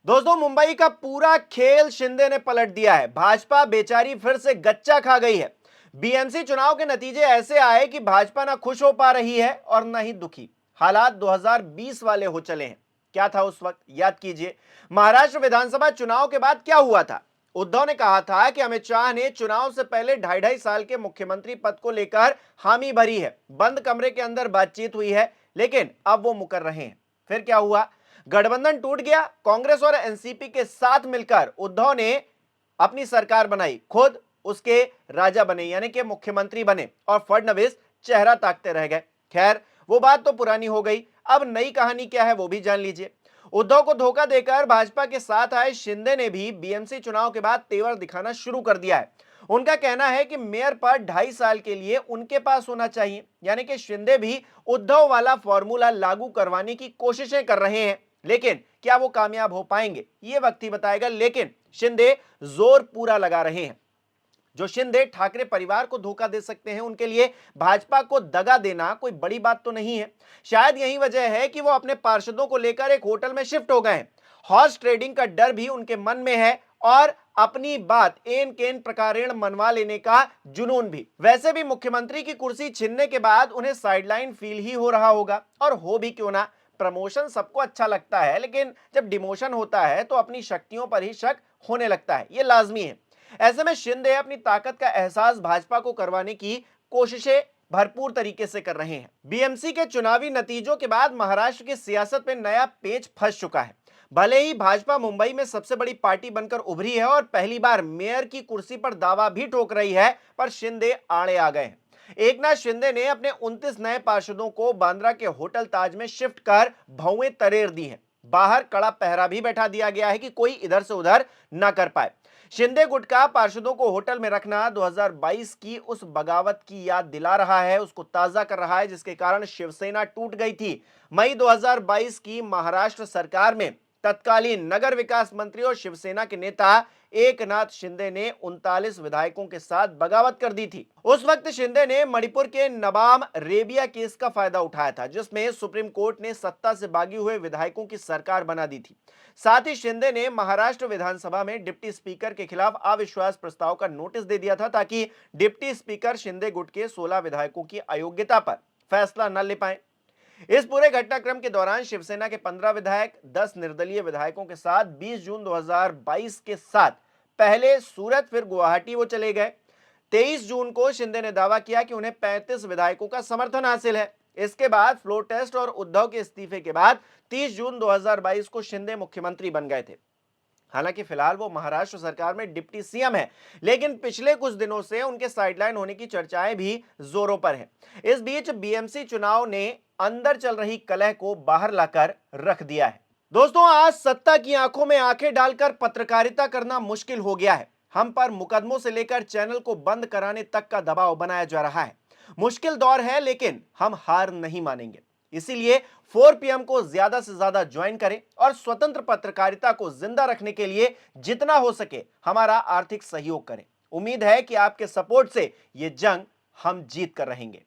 दोस्तों, मुंबई का पूरा खेल शिंदे ने पलट दिया है। भाजपा बेचारी फिर से गच्चा खा गई है। बीएमसी चुनाव के नतीजे ऐसे आए कि भाजपा ना खुश हो पा रही है और ना ही दुखी। हालात 2020 वाले हो चले हैं। क्या था उस वक्त, याद कीजिए। महाराष्ट्र विधानसभा चुनाव के बाद क्या हुआ था। उद्धव ने कहा था कि अमित शाह ने चुनाव से पहले 2.5 साल के मुख्यमंत्री पद को लेकर हामी भरी है, बंद कमरे के अंदर बातचीत हुई है, लेकिन अब वो मुकर रहे हैं। फिर क्या हुआ, गठबंधन टूट गया। कांग्रेस और एनसीपी के साथ मिलकर उद्धव ने अपनी सरकार बनाई, खुद उसके राजा बने, यानी कि मुख्यमंत्री बने, और फडणवीस चेहरा ताकते रह गए। खैर, वो बात तो पुरानी हो गई। अब नई कहानी क्या है वो भी जान लीजिए। उद्धव को धोखा देकर भाजपा के साथ आए शिंदे ने भी बीएमसी चुनाव के बाद तेवर दिखाना शुरू कर दिया है। उनका कहना है कि मेयर पद 2.5 साल के लिए उनके पास होना चाहिए, यानी कि शिंदे भी उद्धव वाला फॉर्मूला लागू करवाने की कोशिशें कर रहे हैं। लेकिन क्या वो कामयाब हो पाएंगे, ये वक्त ही बताएगा। लेकिन शिंदे जोर पूरा लगा रहे हैं। जो शिंदे ठाकरे परिवार को धोखा दे सकते हैं, उनके लिए भाजपा को दगा देना कोई बड़ी बात तो नहीं है। शायद यही वजह है कि वो अपने पार्षदों को लेकर एक होटल में शिफ्ट हो गए हैं। हॉर्स ट्रेडिंग का डर भी उनके मन में है और अपनी बात एन केन प्रकारेण मनवा लेने का जुनून भी। वैसे भी मुख्यमंत्री की कुर्सी छीनने के बाद उन्हें साइडलाइन फील ही हो रहा होगा, और हो भी क्यों ना। प्रमोशन सबको अच्छा लगता है, लेकिन जब डिमोशन होता है तो अपनी शक्तियों पर ही शक होने लगता है, यह लाजमी है। ऐसे में शिंदे अपनी ताकत का एहसास भाजपा को करवाने की कोशिशें भरपूर तरीके से कर रहे हैं। बीएमसी के चुनावी नतीजों के बाद महाराष्ट्र की सियासत में नया पेच फंस चुका है। भले ही भाजपा मुंबई में सबसे बड़ी पार्टी बनकर उभरी है और पहली बार मेयर की कुर्सी पर दावा भी ठोक रही है, पर शिंदे आड़े आ गए हैं। एकनाथ शिंदे ने अपने 29 नए पार्षदों को बांद्रा के होटल ताज में शिफ्ट कर भौएं तरेर दी हैं। बाहर कड़ा पहरा भी बैठा दिया गया है कि कोई इधर से उधर ना कर पाए। शिंदे गुट का पार्षदों को होटल में रखना 2022 की उस बगावत की याद दिला रहा है, उसको ताजा कर रहा है, जिसके कारण शिवसेना टूट गई थी। मई 2022 की महाराष्ट्र सरकार में तत्कालीन नगर विकास मंत्री और शिवसेना के नेता एकनाथ शिंदे ने 39 विधायकों के साथ बगावत कर दी थी। उस वक्त शिंदे ने मणिपुर के नबाम रेबिया केस का फायदा उठाया था, जिसमें सुप्रीम कोर्ट ने सत्ता से भागे हुए विधायकों की सरकार बना दी थी। साथ ही शिंदे ने महाराष्ट्र विधानसभा में डिप्टी स्पीकर के खिलाफ अविश्वास प्रस्ताव का नोटिस दे दिया था, ताकि डिप्टी स्पीकर शिंदे गुट के 16 विधायकों की अयोग्यता पर फैसला न ले पाए। इस पूरे घटनाक्रम के दौरान शिवसेना के 15 विधायक 10 निर्दलीय विधायकों के साथ 20 जून 2022 के साथ पहले सूरत फिर गुवाहाटी वो चले गए। 23 जून को शिंदे ने दावा किया कि उन्हें 35 विधायकों का समर्थन हासिल है। इसके बाद फ्लोर टेस्ट और उद्धव के इस्तीफे के बाद 30 जून 2022 को शिंदे मुख्यमंत्री बन गए थे। हालांकि फिलहाल वो महाराष्ट्र सरकार में डिप्टी सीएम है, लेकिन पिछले कुछ दिनों से उनके साइडलाइन होने की चर्चाएं भी जोरों पर हैं। इस बीच बीएमसी चुनाव ने अंदर चल रही कलह को बाहर लाकर रख दिया है। दोस्तों, आज सत्ता की आंखों में आंखें डालकर पत्रकारिता करना मुश्किल हो गया है। हम पर मुकदमों से लेकर चैनल को बंद कराने तक का दबाव बनाया जा रहा है। मुश्किल दौर है, लेकिन हम हार नहीं मानेंगे। इसीलिए 4 PM को ज्यादा से ज्यादा ज्वाइन करें और स्वतंत्र पत्रकारिता को जिंदा रखने के लिए जितना हो सके हमारा आर्थिक सहयोग करें। उम्मीद है कि आपके सपोर्ट से यह जंग हम जीत कर रहेंगे।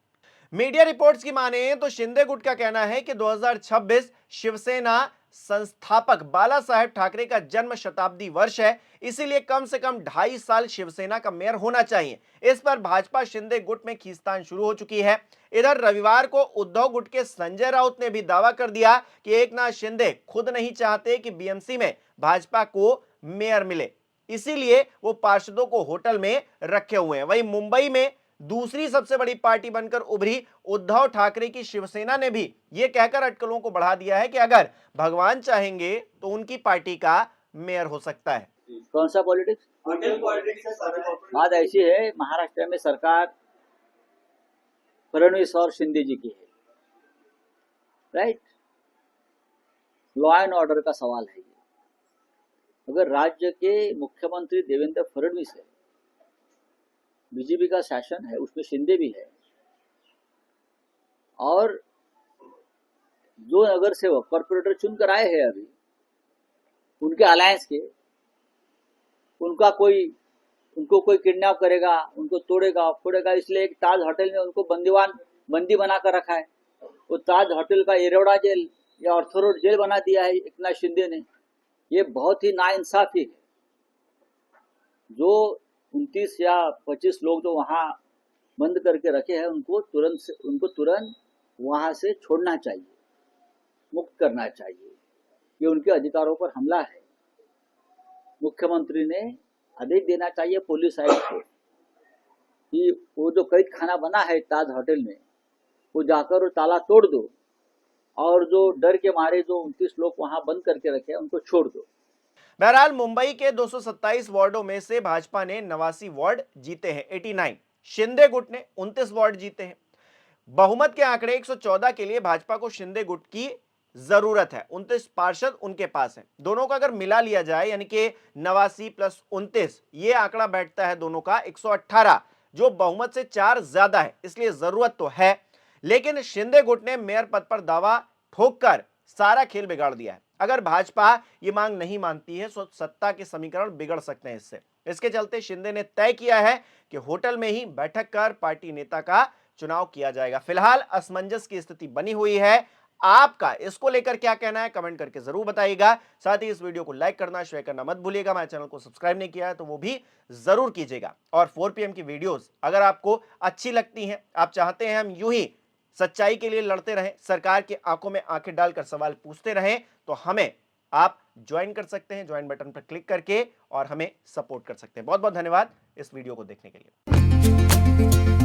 मीडिया रिपोर्ट्स की माने तो शिंदे गुट का कहना है कि 2026 शिवसेना संस्थापक बाला साहेब ठाकरे का जन्म शताब्दी वर्ष है, इसीलिए कम से कम 2.5 साल शिवसेना का मेयर होना चाहिए। इस पर भाजपा शिंदे गुट में खींचतान शुरू हो चुकी है। इधर रविवार को उद्धव गुट के संजय राउत ने भी दावा कर दिया कि एकनाथ शिंदे खुद नहीं चाहते कि बीएमसी में भाजपा को मेयर मिले, इसीलिए वो पार्षदों को होटल में रखे हुए हैं। वहीं मुंबई में दूसरी सबसे बड़ी पार्टी बनकर उभरी उद्धव ठाकरे की शिवसेना ने भी यह कहकर अटकलों को बढ़ा दिया है कि अगर भगवान चाहेंगे तो उनकी पार्टी का मेयर हो सकता है। कौन सा पॉलिटिक्स? बात ऐसी है, महाराष्ट्र में सरकार फडणवीस और शिंदे जी की है, राइट। लॉ एंड ऑर्डर का सवाल है ये। अगर राज्य के मुख्यमंत्री देवेंद्र फडणवीस है, बीजेपी का शासन है, उसमें शिंदे भी है, और जो नगर सेवक कॉर्पोरेटर चुनकर आए हैं अभी उनके अलायंस के, उनको कोई किडनैप करेगा, उनको तोड़ेगा फोड़ेगा, इसलिए एक ताज होटल में उनको बंदी बनाकर रखा है। वो ताज होटल का येरवड़ा जेल या ऑर्थो रोड जेल बना दिया है एकनाथ शिंदे ने। ये बहुत ही नाइंसाफी है। जो 29 या 25 लोग जो वहां बंद करके रखे हैं उनको तुरंत वहां से छोड़ना चाहिए, मुक्त करना चाहिए। ये उनके अधिकारों पर हमला है। मुख्यमंत्री ने आदेश देना चाहिए पुलिस आयुक्त को कि वो जो कैद खाना बना है ताज होटल में, वो जाकर ताला तोड़ दो और जो डर के मारे जो 29 लोग वहां बंद करके रखे हैं उनको छोड़ दो। बहरहाल मुंबई के 227 वार्डों में से भाजपा ने 89 वार्ड जीते हैं, 89। शिंदे गुट ने 29 वार्ड जीते हैं। बहुमत के आंकड़े 114 के लिए भाजपा को शिंदे गुट की जरूरत है। 29 पार्षद उनके पास हैं। दोनों का अगर मिला लिया जाए यानी कि 89 प्लस 29, ये आंकड़ा बैठता है दोनों का 118, जो बहुमत से 4 ज्यादा है। इसलिए जरूरत तो है, लेकिन शिंदे गुट ने मेयर पद पर दावा ठोककर सारा खेल बिगाड़ दिया है। अगर भाजपा ये मांग नहीं मानती है तो सत्ता के समीकरण बिगड़ सकते हैं इससे। इसके चलते शिंदे ने तय किया है कि होटल में ही बैठक कर पार्टी नेता का चुनाव किया जाएगा। फिलहाल असमंजस की स्थिति बनी हुई है। आपका इसको लेकर क्या कहना है, कमेंट करके जरूर बताइएगा। साथ ही इस वीडियो को लाइक करना, शेयर करना मत भूलिएगा। हमारे चैनल को सब्सक्राइब नहीं किया है तो वो भी जरूर कीजिएगा। और 4 PM की वीडियोस अगर आपको अच्छी लगती हैं, आप चाहते हैं हम यूं ही सच्चाई के लिए लड़ते रहें, सरकार की आंखों में आंखें डालकर सवाल पूछते रहें, तो हमें आप ज्वाइन कर सकते हैं। ज्वाइन बटन पर क्लिक करके और हमें सपोर्ट कर सकते हैं। बहुत बहुत धन्यवाद इस वीडियो को देखने के लिए।